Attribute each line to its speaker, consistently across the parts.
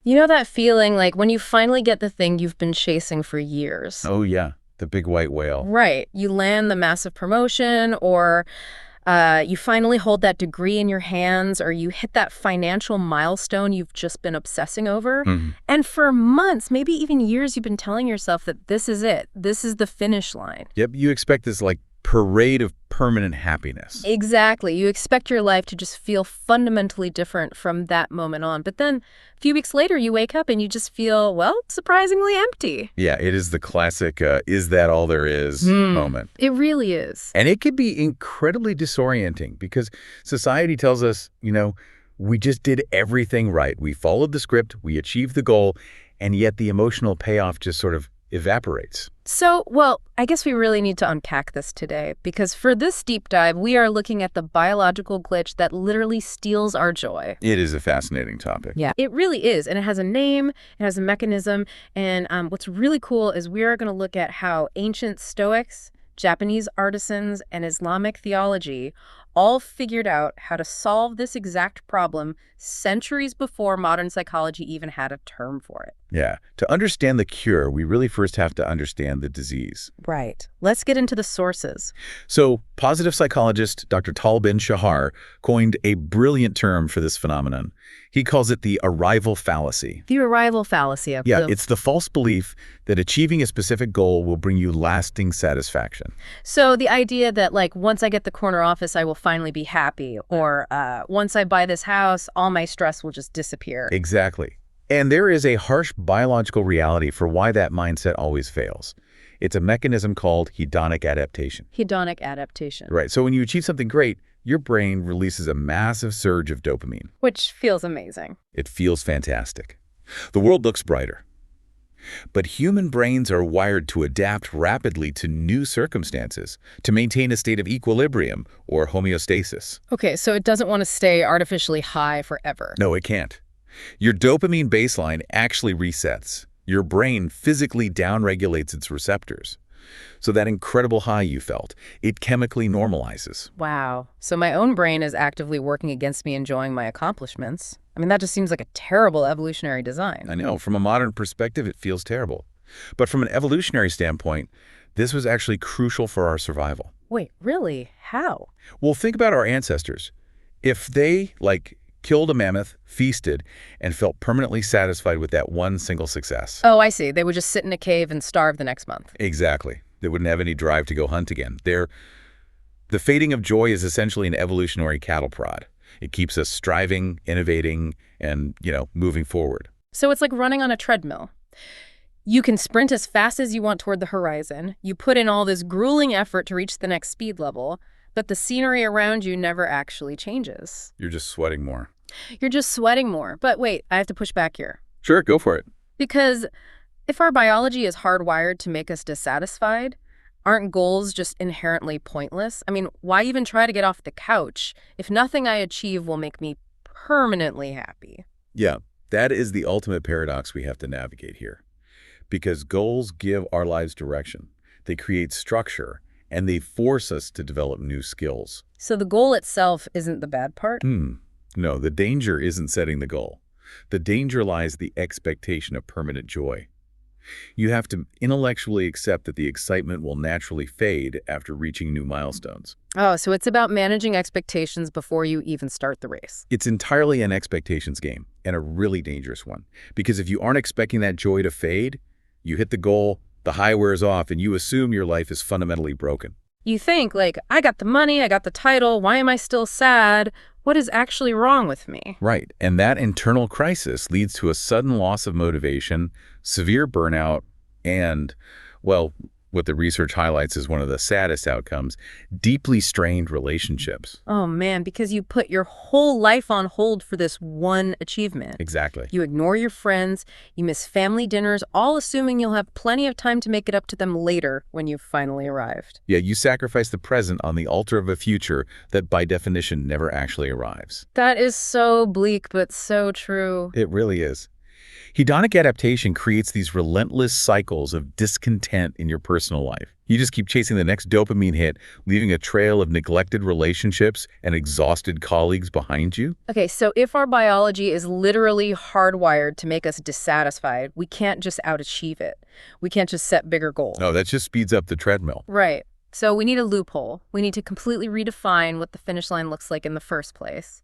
Speaker 1: You know that feeling like when you finally get the thing you've been chasing for years?
Speaker 2: Oh, yeah. The big white whale.
Speaker 1: Right. You land the massive promotion, or you finally hold that degree in your hands, or you hit that financial milestone you've just been obsessing over.
Speaker 2: Mhm.
Speaker 1: And for months, maybe even years, you've been telling yourself that this is it. This is the finish line.
Speaker 2: Yep, you expect this like parade of permanent happiness.
Speaker 1: Exactly. You expect your life to just feel fundamentally different from that moment on. But then a few weeks later, you wake up and you just feel, well, surprisingly empty.
Speaker 2: Yeah, it is the classic, is that all there is moment.
Speaker 1: It really is.
Speaker 2: And it can be incredibly disorienting because society tells us, we just did everything right. We followed the script, we achieved the goal, and yet the emotional payoff just sort of evaporates.
Speaker 1: So, well, I guess we really need to unpack this today, because for this deep dive, we are looking at the biological glitch that literally steals our joy.
Speaker 2: It is a fascinating topic.
Speaker 1: Yeah, it really is. And it has a name, it has a mechanism. And what's really cool is we are going to look at how ancient Stoics, Japanese artisans, and Islamic theology all figured out how to solve this exact problem centuries before modern psychology even had a term for it.
Speaker 2: Yeah. To understand the cure, we really first have to understand the disease.
Speaker 1: Right. Let's get into the sources.
Speaker 2: So, positive psychologist Dr. Tal Ben-Shahar coined a brilliant term for this phenomenon. He calls it the arrival fallacy.
Speaker 1: The arrival fallacy.
Speaker 2: Yeah, it's the false belief that achieving a specific goal will bring you lasting satisfaction.
Speaker 1: So the idea that, like, once I get the corner office, I will finally be happy, or once I buy this house, all my stress will just disappear.
Speaker 2: Exactly. And there is a harsh biological reality for why that mindset always fails. It's a mechanism called hedonic adaptation.
Speaker 1: Hedonic adaptation.
Speaker 2: Right. So when you achieve something great, your brain releases a massive surge of dopamine.
Speaker 1: Which feels amazing.
Speaker 2: It feels fantastic. The world looks brighter. But human brains are wired to adapt rapidly to new circumstances, to maintain a state of equilibrium or homeostasis.
Speaker 1: Okay, so it doesn't want to stay artificially high forever.
Speaker 2: No, it can't. Your dopamine baseline actually resets. Your brain physically downregulates its receptors. So that incredible high you felt, it chemically normalizes.
Speaker 1: Wow. So my own brain is actively working against me enjoying my accomplishments. I mean, that just seems like a terrible evolutionary design.
Speaker 2: I know, from a modern perspective, it feels terrible. But from an evolutionary standpoint, this was actually crucial for our survival.
Speaker 1: Wait, really? How?
Speaker 2: Well, think about our ancestors. If they, killed a mammoth, feasted, and felt permanently satisfied with that one single success.
Speaker 1: Oh, I see. They would just sit in a cave and starve the next month.
Speaker 2: Exactly. They wouldn't have any drive to go hunt again. The fading of joy is essentially an evolutionary cattle prod. It keeps us striving, innovating, and, moving forward.
Speaker 1: So it's like running on a treadmill. You can sprint as fast as you want toward the horizon. You put in all this grueling effort to reach the next speed level, but the scenery around you never actually changes.
Speaker 2: You're just sweating more.
Speaker 1: You're just sweating more. But wait, I have to push back here.
Speaker 2: Sure, go for it.
Speaker 1: Because if our biology is hardwired to make us dissatisfied, aren't goals just inherently pointless? I mean, why even try to get off the couch if nothing I achieve will make me permanently happy?
Speaker 2: Yeah, that is the ultimate paradox we have to navigate here. Because goals give our lives direction. They create structure, and they force us to develop new skills.
Speaker 1: So the goal itself isn't the bad part?
Speaker 2: No, the danger isn't setting the goal. The danger lies in the expectation of permanent joy. You have to intellectually accept that the excitement will naturally fade after reaching new milestones.
Speaker 1: Oh, so it's about managing expectations before you even start the race.
Speaker 2: It's entirely an expectations game, and a really dangerous one. Because if you aren't expecting that joy to fade, you hit the goal, the high wears off, and you assume your life is fundamentally broken.
Speaker 1: You think, I got the money, I got the title, why am I still sad? What is actually wrong with me?
Speaker 2: Right, and that internal crisis leads to a sudden loss of motivation, severe burnout, and, well, what the research highlights as one of the saddest outcomes, deeply strained relationships.
Speaker 1: Oh man, because you put your whole life on hold for this one achievement.
Speaker 2: Exactly.
Speaker 1: You ignore your friends, you miss family dinners, all assuming you'll have plenty of time to make it up to them later when you've finally arrived.
Speaker 2: Yeah, you sacrifice the present on the altar of a future that by definition never actually arrives.
Speaker 1: That is so bleak, but so true.
Speaker 2: It really is. Hedonic adaptation creates these relentless cycles of discontent in your personal life. You just keep chasing the next dopamine hit, leaving a trail of neglected relationships and exhausted colleagues behind you.
Speaker 1: Okay, so if our biology is literally hardwired to make us dissatisfied, we can't just outachieve it. We can't just set bigger goals.
Speaker 2: No, that just speeds up the treadmill.
Speaker 1: Right. So we need a loophole. We need to completely redefine what the finish line looks like in the first place.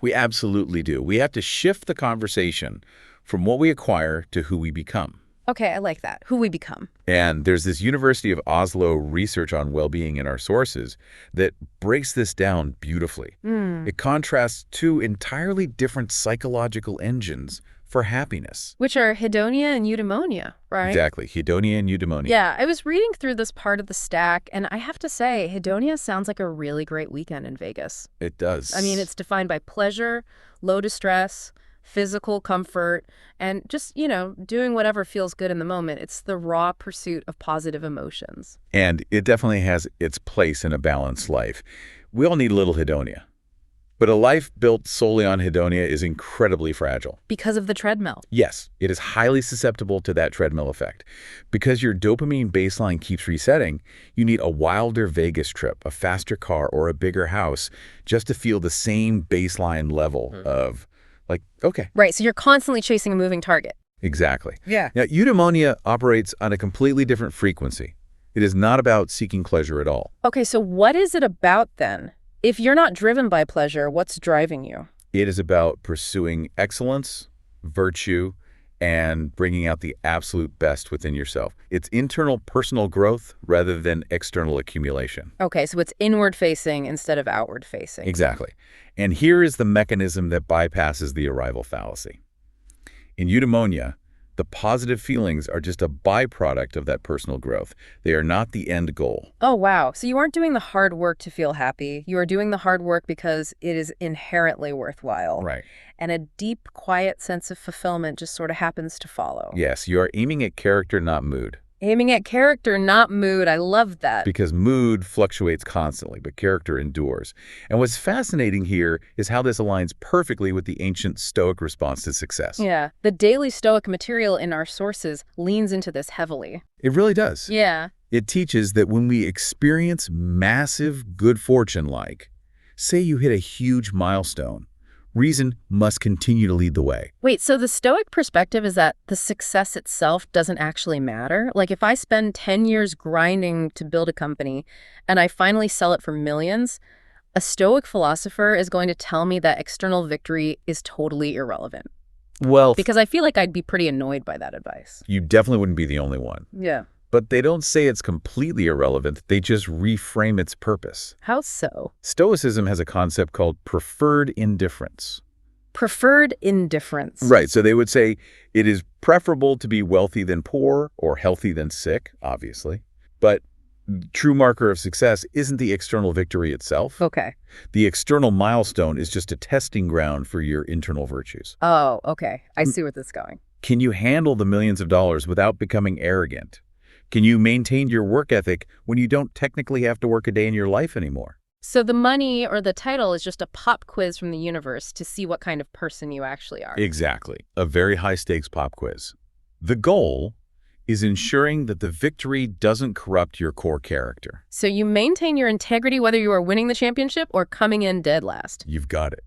Speaker 2: We absolutely do. We have to shift the conversation from what we acquire to who we become.
Speaker 1: Okay, I like that. Who we become.
Speaker 2: And there's this University of Oslo research on well-being in our sources that breaks this down beautifully. It contrasts two entirely different psychological engines for happiness.
Speaker 1: Which are Hedonia and Eudaimonia, right?
Speaker 2: Exactly. Hedonia and Eudaimonia.
Speaker 1: Yeah, I was reading through this part of the stack, and I have to say, Hedonia sounds like a really great weekend in Vegas.
Speaker 2: It does.
Speaker 1: I mean, it's defined by pleasure, low distress, physical comfort, and just, doing whatever feels good in the moment. It's the raw pursuit of positive emotions.
Speaker 2: And it definitely has its place in a balanced life. We all need a little Hedonia. But a life built solely on Hedonia is incredibly fragile.
Speaker 1: Because of the treadmill.
Speaker 2: Yes, it is highly susceptible to that treadmill effect. Because your dopamine baseline keeps resetting, you need a wilder Vegas trip, a faster car, or a bigger house just to feel the same baseline level of, okay.
Speaker 1: Right, so you're constantly chasing a moving target.
Speaker 2: Exactly.
Speaker 1: Yeah.
Speaker 2: Now, Eudaimonia operates on a completely different frequency. It is not about seeking pleasure at all.
Speaker 1: Okay, so what is it about then? If you're not driven by pleasure, what's driving you?
Speaker 2: It is about pursuing excellence, virtue, and bringing out the absolute best within yourself. It's internal personal growth rather than external accumulation.
Speaker 1: Okay, so it's inward-facing instead of outward-facing.
Speaker 2: Exactly. And here is the mechanism that bypasses the arrival fallacy. In Eudaimonia, the positive feelings are just a byproduct of that personal growth. They are not the end goal.
Speaker 1: Oh, wow. So you aren't doing the hard work to feel happy. You are doing the hard work because it is inherently worthwhile.
Speaker 2: Right.
Speaker 1: And a deep, quiet sense of fulfillment just sort of happens to follow.
Speaker 2: Yes, you are aiming at character, not mood.
Speaker 1: Aiming at character, not mood. I love that.
Speaker 2: Because mood fluctuates constantly, but character endures. And what's fascinating here is how this aligns perfectly with the ancient Stoic response to success.
Speaker 1: Yeah, the daily Stoic material in our sources leans into this heavily.
Speaker 2: It really does.
Speaker 1: Yeah.
Speaker 2: It teaches that when we experience massive good fortune, like, say you hit a huge milestone, reason must continue to lead the way.
Speaker 1: Wait, so the Stoic perspective is that the success itself doesn't actually matter? Like if I spend 10 years grinding to build a company and I finally sell it for millions, a Stoic philosopher is going to tell me that external victory is totally irrelevant.
Speaker 2: Well,
Speaker 1: Because I feel like I'd be pretty annoyed by that advice.
Speaker 2: you definitely wouldn't be the only one.
Speaker 1: Yeah.
Speaker 2: But they don't say it's completely irrelevant. They just reframe its purpose.
Speaker 1: How so?
Speaker 2: Stoicism has a concept called preferred indifference.
Speaker 1: Preferred indifference.
Speaker 2: Right. So they would say it is preferable to be wealthy than poor or healthy than sick, obviously. But true marker of success isn't the external victory itself.
Speaker 1: Okay.
Speaker 2: The external milestone is just a testing ground for your internal virtues.
Speaker 1: Oh, okay. I see where this is going.
Speaker 2: Can you handle the millions of dollars without becoming arrogant? Can you maintain your work ethic when you don't technically have to work a day in your life anymore?
Speaker 1: So the money or the title is just a pop quiz from the universe to see what kind of person you actually are.
Speaker 2: Exactly. A very high-stakes pop quiz. The goal is ensuring that the victory doesn't corrupt your core character.
Speaker 1: So you maintain your integrity whether you are winning the championship or coming in dead last.
Speaker 2: You've got it.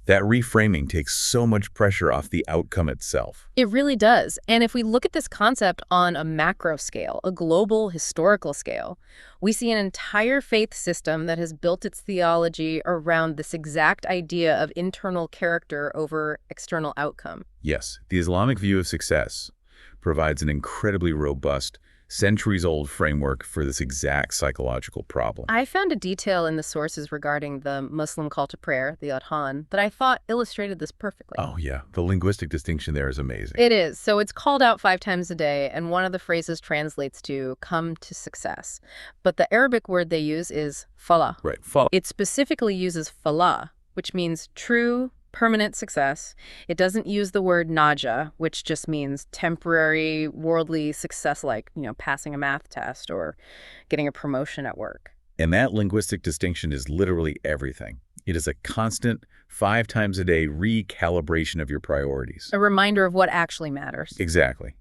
Speaker 2: That reframing takes so much pressure off the outcome itself.
Speaker 1: It really does. And if we look at this concept on a macro scale, a global historical scale, we see an entire faith system that has built its theology around this exact idea of internal character over external outcome.
Speaker 2: Yes, the Islamic view of success provides an incredibly robust, centuries-old framework for this exact psychological problem.
Speaker 1: I found a detail in the sources regarding the Muslim call to prayer, the adhan, that I thought illustrated this perfectly.
Speaker 2: Oh, yeah. The linguistic distinction there is amazing.
Speaker 1: It is. So it's called out 5 times a day, and one of the phrases translates to come to success. But the Arabic word they use is falāḥ.
Speaker 2: Right. Follow.
Speaker 1: It specifically uses falāḥ, which means true, permanent success. It doesn't use the word naja, which just means temporary, worldly success, like, passing a math test or getting a promotion at work.
Speaker 2: And that linguistic distinction is literally everything. It is a constant, 5 times a day recalibration of your priorities.
Speaker 1: A reminder of what actually matters.
Speaker 2: Exactly.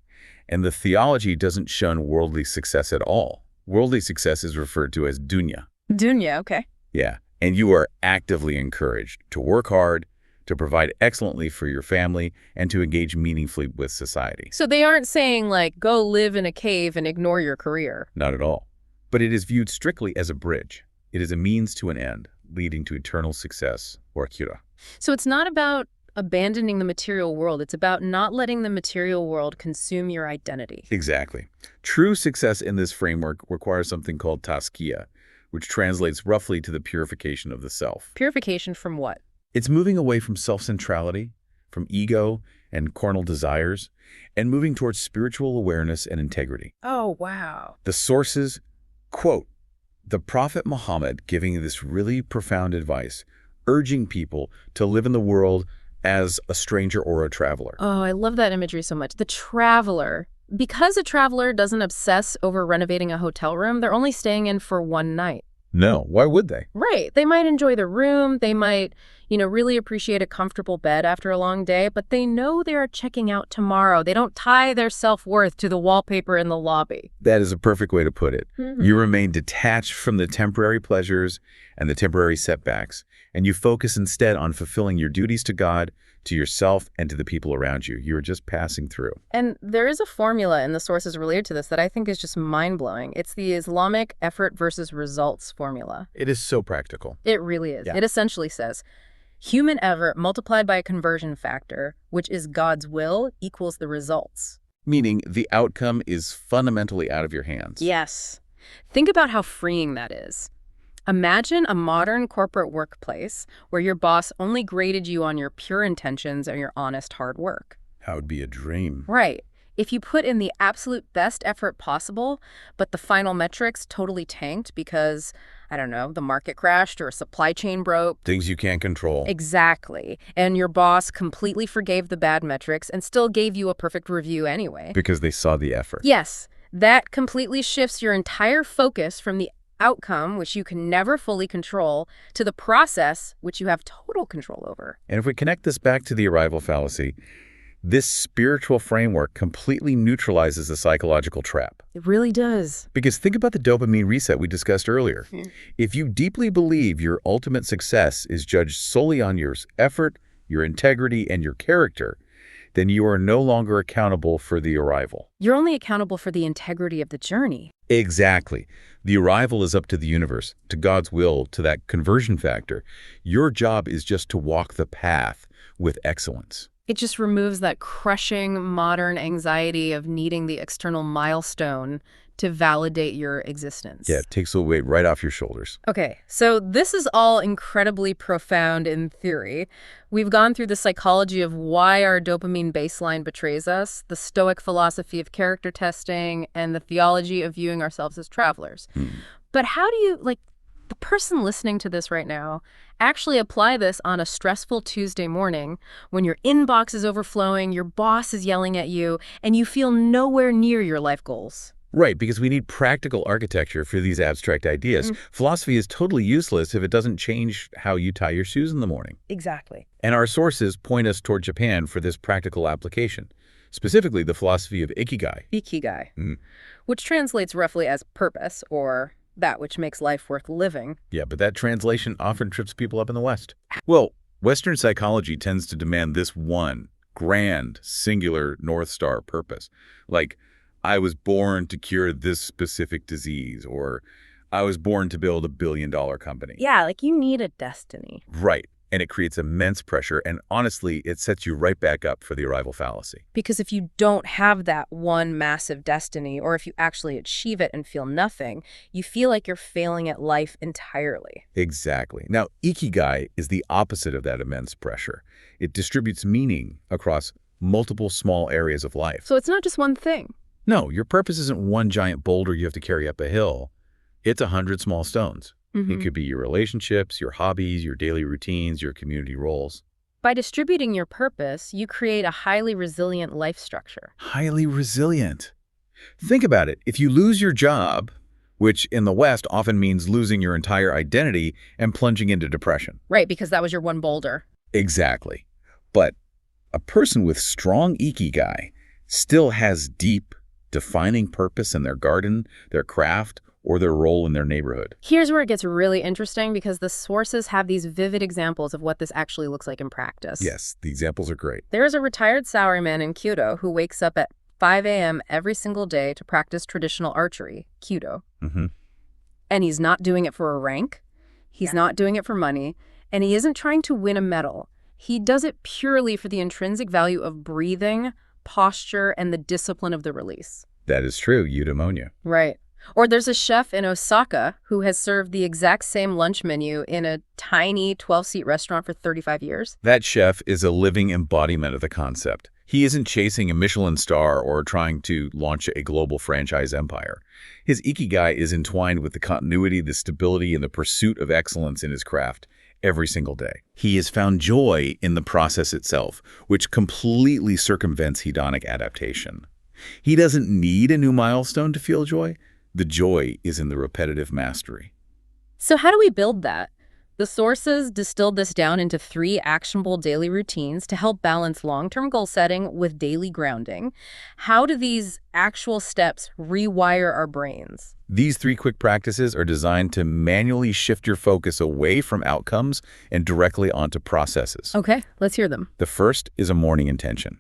Speaker 2: And the theology doesn't shun worldly success at all. Worldly success is referred to as dunya.
Speaker 1: Dunya, okay.
Speaker 2: Yeah. And you are actively encouraged to work hard, to provide excellently for your family, and to engage meaningfully with society.
Speaker 1: So they aren't saying, like, go live in a cave and ignore your career.
Speaker 2: Not at all. But it is viewed strictly as a bridge. It is a means to an end, leading to eternal success, or akira.
Speaker 1: So it's not about abandoning the material world. It's about not letting the material world consume your identity.
Speaker 2: Exactly. True success in this framework requires something called tazkiyah, which translates roughly to the purification of the self.
Speaker 1: Purification from what?
Speaker 2: It's moving away from self-centrality, from ego and carnal desires, and moving towards spiritual awareness and integrity.
Speaker 1: Oh, wow.
Speaker 2: The sources quote the Prophet Muhammad giving this really profound advice, urging people to live in the world as a stranger or a traveler.
Speaker 1: Oh, I love that imagery so much. The traveler. Because a traveler doesn't obsess over renovating a hotel room, they're only staying in for one night.
Speaker 2: No, why would they?
Speaker 1: Right. They might enjoy the room. They might, really appreciate a comfortable bed after a long day, but they know they are checking out tomorrow. They don't tie their self-worth to the wallpaper in the lobby.
Speaker 2: That is a perfect way to put it.
Speaker 1: Mm-hmm.
Speaker 2: You remain detached from the temporary pleasures and the temporary setbacks, and you focus instead on fulfilling your duties to God, to yourself, and to the people around you. You're just passing through.
Speaker 1: And there is a formula in the sources related to this that I think is just mind-blowing. It's the Islamic effort versus results formula.
Speaker 2: It is so practical.
Speaker 1: It really is.
Speaker 2: Yeah.
Speaker 1: It essentially says, human effort multiplied by a conversion factor, which is God's will, equals the results.
Speaker 2: Meaning the outcome is fundamentally out of your hands.
Speaker 1: Yes. Think about how freeing that is. Imagine a modern corporate workplace where your boss only graded you on your pure intentions and your honest hard work.
Speaker 2: That would be a dream.
Speaker 1: Right. If you put in the absolute best effort possible, but the final metrics totally tanked because, I don't know, the market crashed or a supply chain broke.
Speaker 2: Things you can't control.
Speaker 1: Exactly. And your boss completely forgave the bad metrics and still gave you a perfect review anyway.
Speaker 2: Because they saw the effort.
Speaker 1: Yes. That completely shifts your entire focus from the outcome, which you can never fully control, to the process, which you have total control over.
Speaker 2: And if we connect this back to the arrival fallacy, this spiritual framework completely neutralizes the psychological trap.
Speaker 1: It really does.
Speaker 2: Because think about the dopamine reset we discussed earlier. If you deeply believe your ultimate success is judged solely on your effort, your integrity, and your character, then you are no longer accountable for the arrival.
Speaker 1: You're only accountable for the integrity of the journey.
Speaker 2: Exactly. The arrival is up to the universe, to God's will, to that conversion factor. Your job is just to walk the path with excellence.
Speaker 1: It just removes that crushing modern anxiety of needing the external milestone to validate your existence.
Speaker 2: Yeah, it takes the weight right off your shoulders.
Speaker 1: Okay, so this is all incredibly profound in theory. We've gone through the psychology of why our dopamine baseline betrays us, the Stoic philosophy of character testing, and the theology of viewing ourselves as travelers. But how do you, the person listening to this right now, actually apply this on a stressful Tuesday morning when your inbox is overflowing, your boss is yelling at you, and you feel nowhere near your life goals?
Speaker 2: Right, because we need practical architecture for these abstract ideas. Philosophy is totally useless if it doesn't change how you tie your shoes in the morning.
Speaker 1: Exactly.
Speaker 2: And our sources point us toward Japan for this practical application, specifically the philosophy of Ikigai.
Speaker 1: Ikigai, which translates roughly as purpose, or that which makes life worth living.
Speaker 2: Yeah, but that translation often trips people up in the West. Well, Western psychology tends to demand this one grand, singular North Star purpose. Like, I was born to cure this specific disease, or I was born to build $1 billion company.
Speaker 1: Yeah, you need a destiny.
Speaker 2: Right. And it creates immense pressure. And honestly, it sets you right back up for the arrival fallacy.
Speaker 1: Because if you don't have that one massive destiny, or if you actually achieve it and feel nothing, you feel like you're failing at life entirely.
Speaker 2: Exactly. Now, Ikigai is the opposite of that immense pressure. It distributes meaning across multiple small areas of life.
Speaker 1: So it's not just one thing.
Speaker 2: No, your purpose isn't one giant boulder you have to carry up a hill. It's 100 small stones. It could be your relationships, your hobbies, your daily routines, your community roles.
Speaker 1: By distributing your purpose, you create a highly resilient life structure.
Speaker 2: Highly resilient. Think about it. If you lose your job, which in the West often means losing your entire identity and plunging into depression.
Speaker 1: Right, because that was your one boulder.
Speaker 2: Exactly. But a person with strong Ikigai still has deep, defining purpose in their garden, their craft, or their role in their neighborhood.
Speaker 1: Here's where it gets really interesting because the sources have these vivid examples of what this actually looks like in practice.
Speaker 2: Yes, the examples are great.
Speaker 1: There's a retired salaryman in Kyoto who wakes up at 5 a.m. every single day to practice traditional archery, Kyudo. And he's not doing it for a rank. He's not doing it for money. And he isn't trying to win a medal. He does it purely for the intrinsic value of breathing, posture, and the discipline of the release.
Speaker 2: That is true, Eudaimonia.
Speaker 1: Right. Or there's a chef in Osaka who has served the exact same lunch menu in a tiny 12-seat restaurant for 35 years.
Speaker 2: That chef is a living embodiment of the concept. He isn't chasing a Michelin star or trying to launch a global franchise empire. His Ikigai is entwined with the continuity, the stability, and the pursuit of excellence in his craft every single day. He has found joy in the process itself, which completely circumvents hedonic adaptation. He doesn't need a new milestone to feel joy. The joy is in the repetitive mastery.
Speaker 1: So how do we build that? The sources distilled this down into 3 actionable daily routines to help balance long-term goal setting with daily grounding. How do these actual steps rewire our brains?
Speaker 2: These 3 quick practices are designed to manually shift your focus away from outcomes and directly onto processes.
Speaker 1: Okay, let's hear them.
Speaker 2: The first is a morning intention.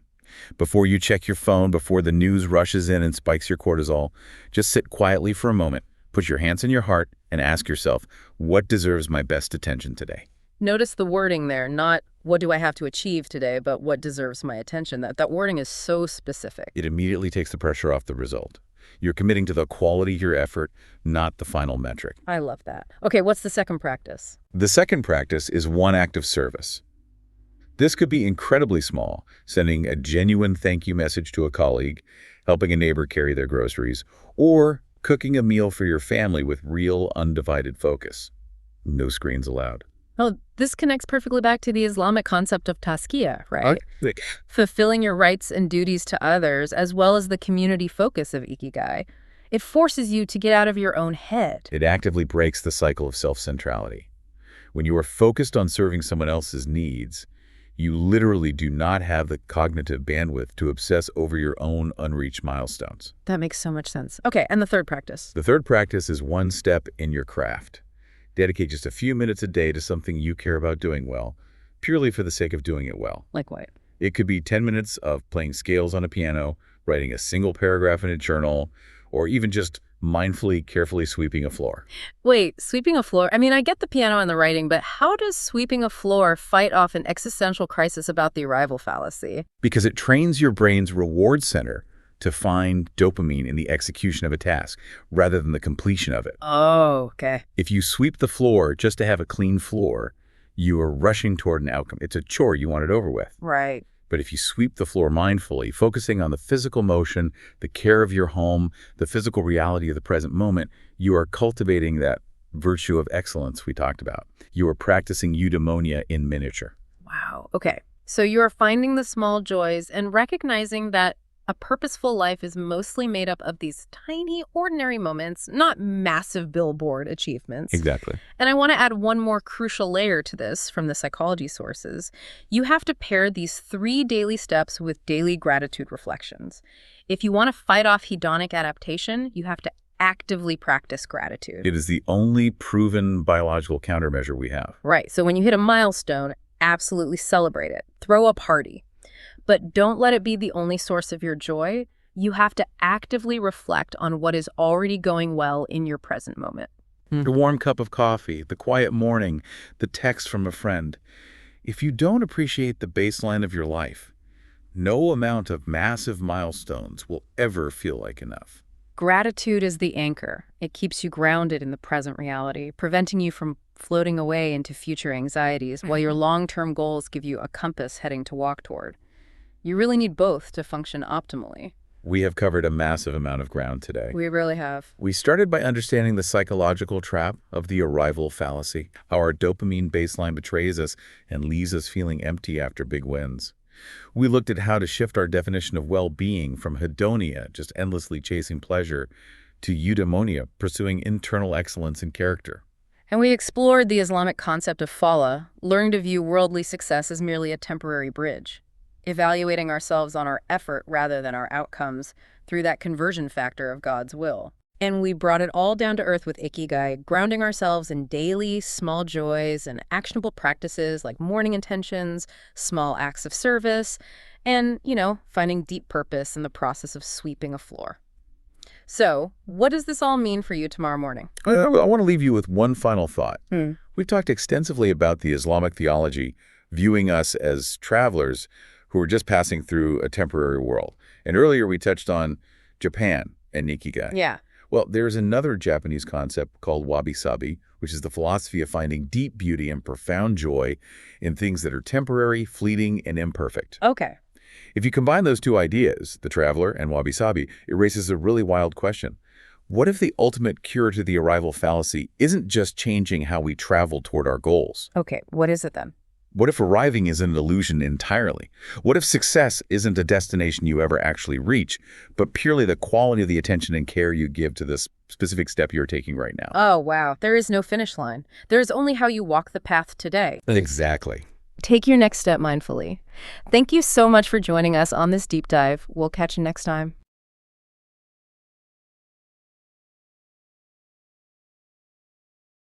Speaker 2: Before you check your phone, before the news rushes in and spikes your cortisol, just sit quietly for a moment, put your hands on your heart, and ask yourself, what deserves my best attention today?
Speaker 1: Notice the wording there, not what do I have to achieve today, but what deserves my attention. That wording is so specific.
Speaker 2: It immediately takes the pressure off the result. You're committing to the quality of your effort, not the final metric.
Speaker 1: I love that. Okay, what's the second practice?
Speaker 2: The second practice is one act of service. This could be incredibly small, sending a genuine thank you message to a colleague, helping a neighbor carry their groceries, or cooking a meal for your family with real, undivided focus. No screens allowed.
Speaker 1: Oh, this connects perfectly back to the Islamic concept of tazkiyah, right? Fulfilling your rights and duties to others, as well as the community focus of Ikigai. It forces you to get out of your own head.
Speaker 2: It actively breaks the cycle of self-centrality. When you are focused on serving someone else's needs, you literally do not have the cognitive bandwidth to obsess over your own unreached milestones.
Speaker 1: That makes so much sense. Okay, and the third practice?
Speaker 2: The third practice is one step in your craft. Dedicate just a few minutes a day to something you care about doing well, purely for the sake of doing it well.
Speaker 1: Like what?
Speaker 2: It could be 10 minutes of playing scales on a piano, writing a single paragraph in a journal, or even just mindfully, carefully sweeping a floor.
Speaker 1: Wait, sweeping a floor? I mean, I get the piano and the writing, but how does sweeping a floor fight off an existential crisis about the arrival fallacy?
Speaker 2: Because it trains your brain's reward center to find dopamine in the execution of a task, rather than the completion of it.
Speaker 1: Oh, okay.
Speaker 2: If you sweep the floor just to have a clean floor, you are rushing toward an outcome. It's a chore you want it over with.
Speaker 1: Right.
Speaker 2: But if you sweep the floor mindfully, focusing on the physical motion, the care of your home, the physical reality of the present moment, you are cultivating that virtue of excellence we talked about. You are practicing Eudaimonia in miniature.
Speaker 1: Wow. Okay. So you are finding the small joys and recognizing that a purposeful life is mostly made up of these tiny, ordinary moments, not massive billboard achievements.
Speaker 2: Exactly.
Speaker 1: And I want to add one more crucial layer to this from the psychology sources. You have to pair these 3 daily steps with daily gratitude reflections. If you want to fight off hedonic adaptation, you have to actively practice gratitude.
Speaker 2: It is the only proven biological countermeasure we have.
Speaker 1: Right. So when you hit a milestone, absolutely celebrate it. Throw a party. But don't let it be the only source of your joy. You have to actively reflect on what is already going well in your present moment.
Speaker 2: The warm cup of coffee, the quiet morning, the text from a friend. If you don't appreciate the baseline of your life, no amount of massive milestones will ever feel like enough.
Speaker 1: Gratitude is the anchor. It keeps you grounded in the present reality, preventing you from floating away into future anxieties, while your long-term goals give you a compass heading to walk toward. You really need both to function optimally.
Speaker 2: We have covered a massive amount of ground today.
Speaker 1: We really have.
Speaker 2: We started by understanding the psychological trap of the arrival fallacy, how our dopamine baseline betrays us and leaves us feeling empty after big wins. We looked at how to shift our definition of well-being from Hedonia, just endlessly chasing pleasure, to Eudaimonia, pursuing internal excellence in character.
Speaker 1: And we explored the Islamic concept of falāḥ, learning to view worldly success as merely a temporary bridge, evaluating ourselves on our effort rather than our outcomes through that conversion factor of God's will. And we brought it all down to earth with Ikigai, grounding ourselves in daily, small joys and actionable practices like morning intentions, small acts of service, and, finding deep purpose in the process of sweeping a floor. So, what does this all mean for you tomorrow morning?
Speaker 2: I want to leave you with one final thought. We've talked extensively about the Islamic theology viewing us as travelers who are just passing through a temporary world. And earlier we touched on Japan and Ikigai.
Speaker 1: Yeah.
Speaker 2: Well, there's another Japanese concept called wabi-sabi, which is the philosophy of finding deep beauty and profound joy in things that are temporary, fleeting, and imperfect.
Speaker 1: Okay.
Speaker 2: If you combine those two ideas, the traveler and wabi-sabi, it raises a really wild question. What if the ultimate cure to the arrival fallacy isn't just changing how we travel toward our goals?
Speaker 1: Okay, what is it then?
Speaker 2: What if arriving is an illusion entirely? What if success isn't a destination you ever actually reach, but purely the quality of the attention and care you give to this specific step you're taking right now?
Speaker 1: Oh, wow. There is no finish line. There is only how you walk the path today.
Speaker 2: Exactly.
Speaker 1: Take your next step mindfully. Thank you so much for joining us on this deep dive. We'll catch you next time.